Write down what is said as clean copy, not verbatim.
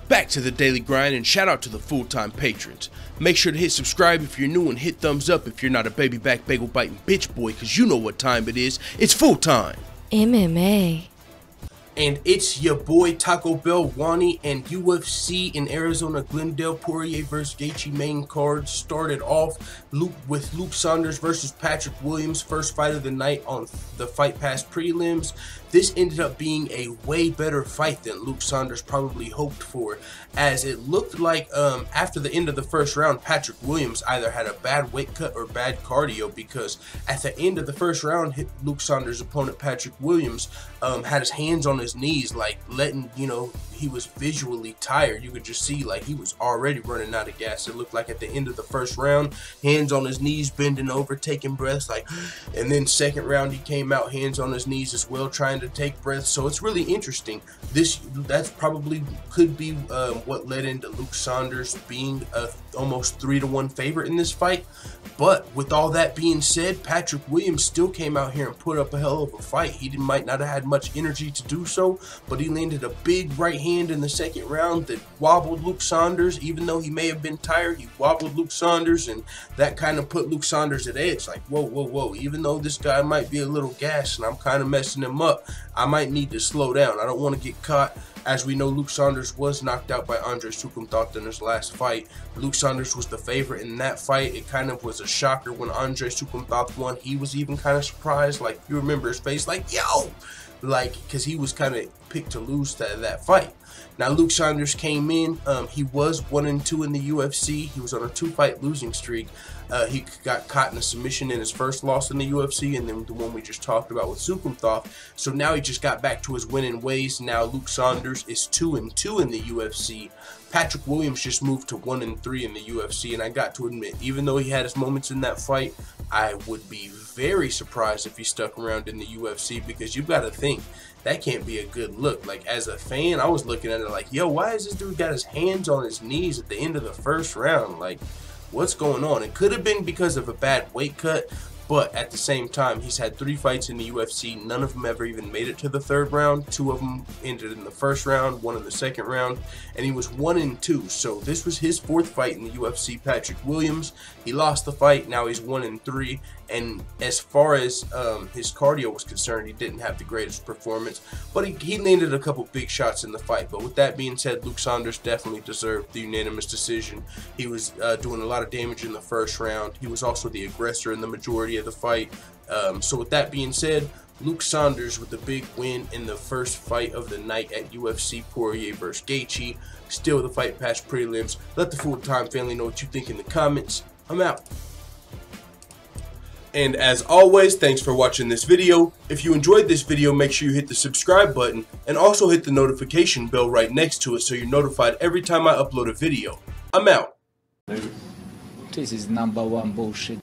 Back to the daily grind, and shout out to the full-time patrons. Make sure to hit subscribe if you're new and hit thumbs up if you're not a baby back bagel biting bitch boy, cause you know what time it is. It's full time. MMA. And it's your boy Taco Bell Wani, and UFC in Arizona. Glendale Poirier versus Gaethje main card started off with Luke Saunders versus Patrick Williams, first fight of the night on the Fight Pass prelims. This ended up being a way better fight than Luke Saunders probably hoped for, as it looked like after the end of the first round, Patrick Williams either had a bad weight cut or bad cardio, because at the end of the first round, Luke Saunders' opponent Patrick Williams had his hands on his knees, like letting he was visually tired. You could just see like he was already running out of gas. It looked like at the end of the first round, hands on his knees, bending over, taking breaths, and then second round he came out hands on his knees as well, trying to take breaths. So it's really interesting. That's probably could be what led into Luke Saunders being a almost 3-1 favorite in this fight. But with all that being said, Patrick Williams still came out here and put up a hell of a fight. He might not have had much energy to do so, but he landed a big right hand in the second round that wobbled Luke Saunders. Even though he may have been tired, he wobbled Luke Saunders, and that kind of put Luke Saunders at edge. Like, whoa, whoa, whoa. Even though this guy might be a little gassed and I'm kind of messing him up, I might need to slow down. I don't want to get caught. As we know, Luke Saunders was knocked out by Andrés Tukumthath in his last fight. Luke Saunders was the favorite in that fight. It kind of was a shocker when Andrés Tukumthath won. He was even kind of surprised. Like, you remember his face, like, yo! Like, because he was kind of picked to lose that fight. Now, Luke Saunders came in. He was 1-2 in the UFC. He was on a 2-fight losing streak. He got caught in a submission in his first loss in the UFC, and then the one we just talked about with Tukumthath. So now he just got back to his winning ways. Now Luke Saunders is 2-2 in the UFC. Patrick Williams just moved to 1-3 in the UFC, and I got to admit, even though he had his moments in that fight, I would be very surprised if he stuck around in the UFC, because you've got to think, that can't be a good look. Like, as a fan, I was looking at it like, yo, why is this dude got his hands on his knees at the end of the first round? Like, what's going on? It could have been because of a bad weight cut, but at the same time, he's had 3 fights in the UFC. None of them ever even made it to the third round. 2 of them ended in the first round, 1 in the second round, and he was 1-2. So this was his 4th fight in the UFC, Patrick Williams. He lost the fight. Now he's 1-3. And as far as his cardio was concerned, he didn't have the greatest performance, but he landed a couple big shots in the fight. But with that being said, Luke Saunders definitely deserved the unanimous decision. He was doing a lot of damage in the first round. He was also the aggressor in the majority of the fight. So with that being said, Luke Saunders with the big win in the first fight of the night at UFC, Poirier versus Gaethje. Still the Fight Pass prelims. Let the full-time family know what you think in the comments. I'm out. And as always, thanks for watching this video. If you enjoyed this video, make sure you hit the subscribe button and also hit the notification bell right next to it so you're notified every time I upload a video. I'm out. This is #1 bullshit.